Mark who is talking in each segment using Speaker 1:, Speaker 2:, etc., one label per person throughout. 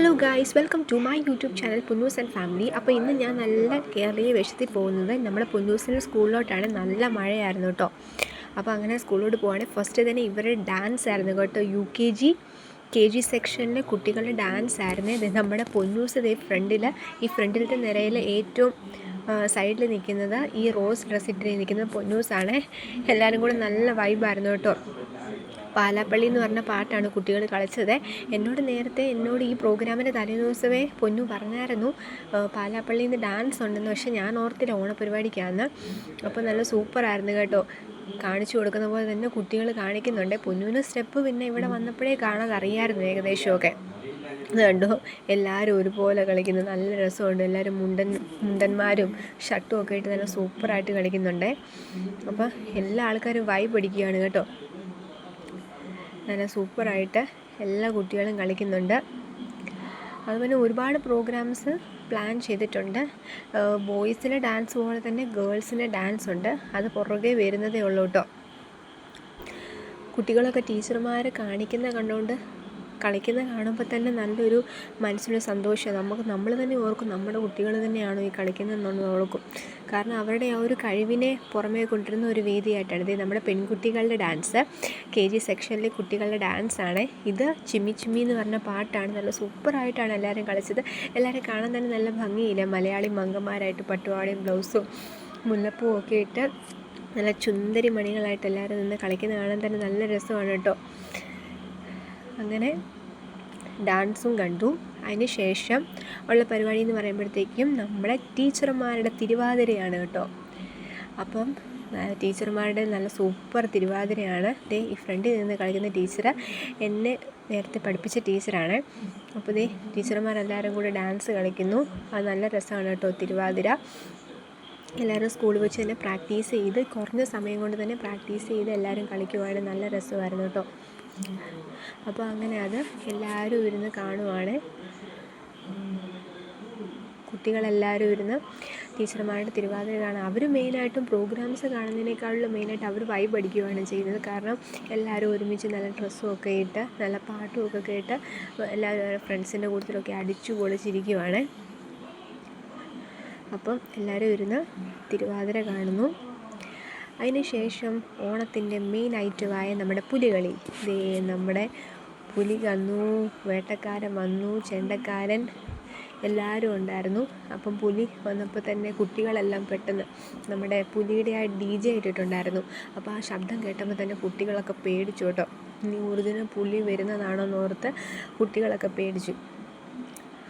Speaker 1: Hello guys, welcome to my YouTube channel Punnoose and family. അപ്പോൾ ഇന്ന് ഞാൻ നല്ല കേരളീയ വേഷത്തിൽ പോകുന്നത് നമ്മുടെ പുന്നൂസിൻ്റെ സ്കൂളിലോട്ടാണ്. നല്ല മഴയായിരുന്നു കേട്ടോ. അപ്പോൾ അങ്ങനെ സ്കൂളിലോട്ട് പോവുകയാണ്. ഫസ്റ്റ് തന്നെ ഇവരുടെ ഡാൻസ് ആയിരുന്നു കേട്ടോ. KG സെക്ഷനിലെ കുട്ടികളുടെ ഡാൻസ് ആയിരുന്നു. ഇത് നമ്മുടെ പൊന്നൂസ് ഈ ഫ്രണ്ടിലത്തെ നിരയിൽ ഏറ്റവും സൈഡിൽ നിൽക്കുന്നത് ഈ റോസ് ഡ്രസ്സ് ഇട്ട് നിൽക്കുന്നത് പൊന്നൂസാണ്. എല്ലാവരും കൂടെ നല്ല വൈബായിരുന്നു കേട്ടോ. പാലാപ്പള്ളി എന്ന് പറഞ്ഞ പാട്ടാണ് കുട്ടികൾ കളിച്ചത്. എന്നോട് ഈ പ്രോഗ്രാമിൻ്റെ തലേദിവസമേ പൊന്നു പറഞ്ഞായിരുന്നു പാലാപ്പള്ളിയിൽ നിന്ന് ഡാൻസ് ഉണ്ടെന്ന്. പക്ഷേ ഞാൻ ഓർത്തില്ല ഓണപരിപാടിക്കാന്ന്. അപ്പോൾ നല്ല സൂപ്പറായിരുന്നു കേട്ടോ. കാണിച്ചു കൊടുക്കുന്ന പോലെ തന്നെ കുട്ടികൾ കാണിക്കുന്നുണ്ട്. പൊന്നുവിന് സ്റ്റെപ്പ് പിന്നെ ഇവിടെ വന്നപ്പോഴേ കാണാതെ അറിയാമായിരുന്നു ഏകദേശമൊക്കെ. അത് കണ്ടോ, എല്ലാവരും ഒരുപോലെ കളിക്കുന്നു. നല്ല രസമുണ്ട്. എല്ലാവരും മുണ്ടന്മാരും ഷർട്ടും ഒക്കെ ഇട്ട് നല്ല സൂപ്പറായിട്ട് കളിക്കുന്നുണ്ട്. അപ്പോൾ എല്ലാ ആൾക്കാരും വൈബ് അടിക്കുകയാണ് കേട്ടോ. നല്ല സൂപ്പറായിട്ട് എല്ലാ കുട്ടികളും കളിക്കുന്നുണ്ട്. അതുപോലെ ഒരുപാട് പ്രോഗ്രാംസ് പ്ലാൻ ചെയ്തിട്ടുണ്ട്. ബോയ്സിൻ്റെ ഡാൻസ് പോലെ തന്നെ ഗേൾസിൻ്റെ ഡാൻസ് ഉണ്ട്. അത് പുറകെ വരുന്നതേ ഉള്ളൂ കേട്ടോ. കുട്ടികളൊക്കെ ടീച്ചർമാർ കളിക്കുന്ന കാണുമ്പോൾ തന്നെ നല്ലൊരു മനസ്സിനൊരു സന്തോഷം. നമ്മൾ തന്നെ ഓർക്കും നമ്മുടെ കുട്ടികൾ തന്നെയാണോ ഈ കളിക്കുന്നതെന്ന് ഓർക്കും. കാരണം അവരുടെ ആ ഒരു കഴിവിനെ പുറമേ കൊണ്ടുവരുന്ന ഒരു വേദിയായിട്ടാണ് ഇത്. നമ്മുടെ പെൺകുട്ടികളുടെ ഡാൻസ്, KG സെക്ഷനിലെ കുട്ടികളുടെ ഡാൻസാണ് ഇത്. ചിമ്മി ചിമ്മി എന്ന് പറഞ്ഞ പാട്ടാണ്. നല്ല സൂപ്പറായിട്ടാണ് എല്ലാവരും കളിച്ചത്. എല്ലാവരും കാണാൻ തന്നെ നല്ല ഭംഗിയില്ല. മലയാളി മങ്കന്മാരായിട്ട് പട്ടുപാവാടയും ബ്ലൗസും മുല്ലപ്പൂവും ഒക്കെ ഇട്ട് നല്ല ചുന്ദരി മണികളായിട്ട് എല്ലാവരും നിന്ന് കളിക്കുന്ന കാണാൻ തന്നെ നല്ല രസമാണ് കേട്ടോ. അങ്ങനെ ഡാൻസും കണ്ടു. അതിന് ശേഷം ഉള്ള പരിപാടി എന്ന് പറയുമ്പോഴത്തേക്കും നമ്മുടെ ടീച്ചർമാരുടെ തിരുവാതിരയാണ് കേട്ടോ. അപ്പം ടീച്ചർമാരുടെ നല്ല സൂപ്പർ തിരുവാതിരയാണ്. ഈ ഫ്രണ്ടിൽ നിന്ന് കളിക്കുന്ന ടീച്ചർ എന്നെ നേരത്തെ പഠിപ്പിച്ച ടീച്ചറാണ്. അപ്പോൾ ടീച്ചർമാരെല്ലാവരും കൂടെ ഡാൻസ് കളിക്കുന്നു. അത് നല്ല രസമാണ് കേട്ടോ തിരുവാതിര. എല്ലാവരും സ്കൂളിൽ വെച്ച് തന്നെ പ്രാക്ടീസ് ചെയ്ത് കുറഞ്ഞ സമയം കൊണ്ട് തന്നെ പ്രാക്ടീസ് ചെയ്ത് എല്ലാവരും കളിക്കുവാണ്. നല്ല രസമായിരുന്നു കേട്ടോ. അപ്പോൾ അങ്ങനെ അത് എല്ലാവരും ഇരുന്ന് കാണുവാണ്. കുട്ടികളെല്ലാവരും ഇരുന്ന് ടീച്ചർമാരുടെ തിരുവാതിര കാണാൻ. അവർ മെയിനായിട്ടും പ്രോഗ്രാംസ് കാണുന്നതിനേക്കാളും മെയിനായിട്ട് അവർ വൈബ് അടിക്കുകയാണ് ചെയ്യുന്നത്. കാരണം എല്ലാവരും ഒരുമിച്ച് നല്ല ഡ്രസ്സും ഒക്കെ ഇട്ട് നല്ല പാട്ടും ഒക്കെ കേട്ട് എല്ലാവരും ഫ്രണ്ട്സിൻ്റെ കൂട്ടത്തിലൊക്കെ അടിച്ചു പൊളിച്ചിരിക്കുവാണ്. അപ്പം എല്ലാവരും ഇരുന്ന് തിരുവാതിര കാണുന്നു. അതിന് ശേഷം ഓണത്തിൻ്റെ മെയിൻ ഐറ്റമായ നമ്മുടെ പുലികളി. നമ്മുടെ പുലി വന്നു, വേട്ടക്കാരൻ വന്നു, ചെണ്ടക്കാരൻ എല്ലാവരും ഉണ്ടായിരുന്നു. അപ്പം പുലി വന്നപ്പോൾ തന്നെ കുട്ടികളെല്ലാം പെട്ടെന്ന് നമ്മുടെ പുലിയുടെ ആ DJ ഇട്ടിട്ടുണ്ടായിരുന്നു. അപ്പോൾ ആ ശബ്ദം കേട്ടപ്പോൾ തന്നെ കുട്ടികളൊക്കെ പേടിച്ചു കേട്ടോ. ഇനി ഒറിജിനൽ പുലി വരുന്നതാണോന്ന് ഓർത്ത് കുട്ടികളൊക്കെ പേടിച്ചു.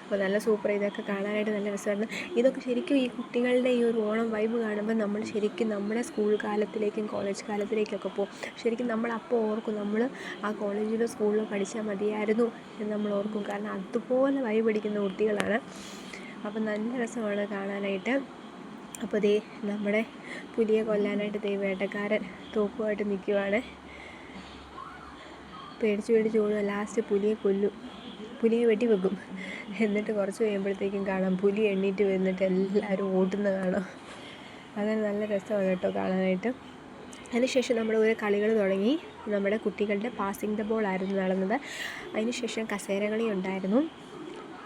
Speaker 1: അപ്പോൾ നല്ല സൂപ്പർ. ഇതൊക്കെ കാണാനായിട്ട് നല്ല രസമായിരുന്നു. ഇതൊക്കെ ശരിക്കും ഈ കുട്ടികളുടെ ഈ ഒരു ഓണം വൈബ് കാണുമ്പോൾ നമ്മൾ ശരിക്കും നമ്മുടെ സ്കൂൾ കാലത്തിലേക്കും കോളേജ് കാലത്തിലേക്കൊക്കെ പോകും. ശരിക്കും നമ്മളപ്പോൾ ഓർക്കും നമ്മൾ ആ കോളേജിലോ സ്കൂളിലോ പഠിച്ചാൽ മതിയായിരുന്നു എന്ന് നമ്മൾ ഓർക്കും. കാരണം അതുപോലെ വൈബ് അടിക്കുന്ന കുട്ടികളാണ്. അപ്പോൾ നല്ല രസമാണ് കാണാനായിട്ട്. അപ്പോൾ നമ്മുടെ പുലിയെ കൊല്ലാനായിട്ട് വേട്ടക്കാരൻ തോക്കുമായിട്ട് നിൽക്കുവാണ്. പേടിച്ച് ഓടുക. ലാസ്റ്റ് പുലിയെ വെട്ടിവെക്കും. എന്നിട്ട് കുറച്ച് കഴിയുമ്പോഴത്തേക്കും കാണാം പുലി എണ്ണീറ്റ് വന്നിട്ട് എല്ലാവരും ഓടുന്ന കാണാം. അങ്ങനെ നല്ല രസമാണ് കേട്ടോ കാണാനായിട്ട്. അതിനുശേഷം നമ്മൾ ഓരോ കളികൾ തുടങ്ങി. നമ്മുടെ കുട്ടികളുടെ പാസിംഗ് ദ ബോൾ ആയിരുന്നു നടന്നത്. അതിനുശേഷം കസേരകളി ഉണ്ടായിരുന്നു.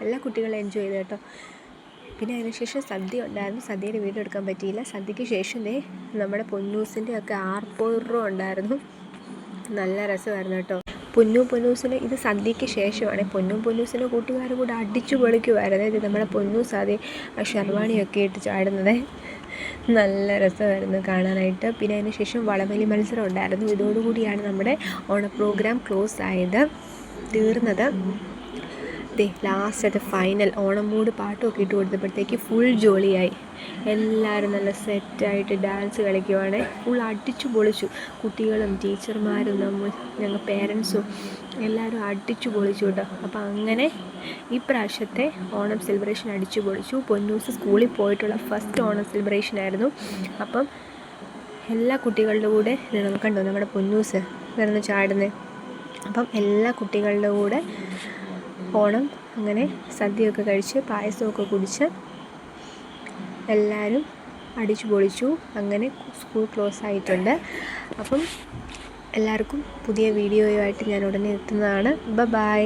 Speaker 1: എല്ലാ കുട്ടികളും എൻജോയ് ചെയ്തു കേട്ടോ. പിന്നെ അതിനുശേഷം സദ്യ ഉണ്ടായിരുന്നു. സദ്യയുടെ വീഡിയോ എടുക്കാൻ പറ്റിയില്ല. സദ്യയ്ക്ക് ശേഷം നമ്മുടെ പൊന്നൂസിൻ്റെ ഒക്കെ ആർപ്പോറോ ഉണ്ടായിരുന്നു. നല്ല രസമായിരുന്നു കേട്ടോ. പൊന്നൂസിന് ഇത് സദ്യയ്ക്ക് ശേഷമാണ്. പൊന്നൂസിൻ്റെ കൂട്ടുകാരും കൂടെ അടിച്ചു പൊളിക്കുമായിരുന്നു. ഇത് നമ്മുടെ പൊന്നൂസ് ഷർവാണിയൊക്കെ ഇട്ട് ചാടുന്നത് നല്ല രസമായിരുന്നു കാണാനായിട്ട്. പിന്നെ അതിന് ശേഷം വളവലി മത്സരം ഉണ്ടായിരുന്നു. ഇതോടുകൂടിയാണ് നമ്മുടെ ഓണ പ്രോഗ്രാം തീർന്നത്. ലാസ്റ്റ് ഫൈനൽ ഓണം മൂഡ് പാട്ടുമൊക്കെ ഇട്ട് കൊടുത്തപ്പോഴത്തേക്ക് ഫുൾ ജോളിയായി. എല്ലാവരും നല്ല സെറ്റായിട്ട് ഡാൻസ് കളിക്കുവാണ്. ഫുൾ അടിച്ചു പൊളിച്ചു. കുട്ടികളും ടീച്ചർമാരും ഞങ്ങൾ പേരൻസും എല്ലാവരും അടിച്ചു പൊളിച്ചു കേട്ടോ. അപ്പോൾ അങ്ങനെ ഈ പ്രാവശ്യത്തെ ഓണം സെലിബ്രേഷൻ അടിച്ചു പൊളിച്ചു. പൊന്നൂസ് സ്കൂളിൽ പോയിട്ടുള്ള ഫസ്റ്റ് ഓണം സെലിബ്രേഷൻ ആയിരുന്നു. അപ്പം എല്ലാ കുട്ടികളുടെ കൂടെ കണ്ടോ നമ്മുടെ പൊന്നൂസ് കിടന്ന് ചാടുന്നത്. അപ്പം എല്ലാ കുട്ടികളുടെ കൂടെ ഓണം അങ്ങനെ സദ്യയൊക്കെ കഴിച്ച് പായസമൊക്കെ കുടിച്ച് എല്ലാവരും അടിച്ചു പൊളിച്ചു. അങ്ങനെ സ്കൂൾ ക്ലോസ് ആയിട്ടുണ്ട്. അപ്പം എല്ലാവർക്കും പുതിയ വീഡിയോയുമായിട്ട് ഞാൻ ഉടനെ എത്തുന്നതാണ്. ബൈ.